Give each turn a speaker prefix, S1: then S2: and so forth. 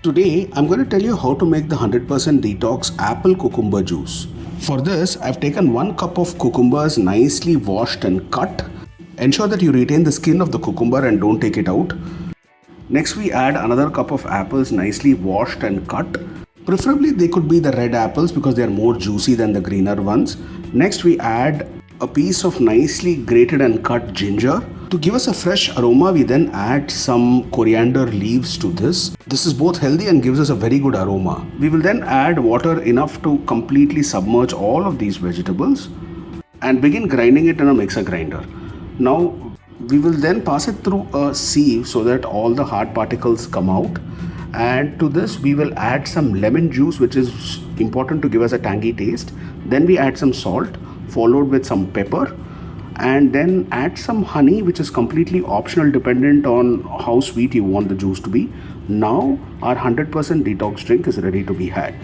S1: Today, I'm going to tell you how to make the 100% detox apple cucumber juice. For this, I've taken 1 cup of cucumbers nicely washed and cut. Ensure that you retain the skin of the cucumber and don't take it out. Next, we add another cup of apples nicely washed and cut. Preferably, they could be the red apples because they are more juicy than the greener ones. Next, we add a piece of nicely grated and cut ginger. To give us a fresh aroma, we then add some coriander leaves to this. This is both healthy and gives us a very good aroma. We will then add water enough to completely submerge all of these vegetables and begin grinding it in a mixer grinder. Now, we will then pass it through a sieve so that all the hard particles come out. And to this, we will add some lemon juice, which is important to give us a tangy taste. Then we add some salt, followed with some pepper, and then add some honey, which is completely optional dependent on how sweet you want the juice to be. Now our 100% detox drink is ready to be had.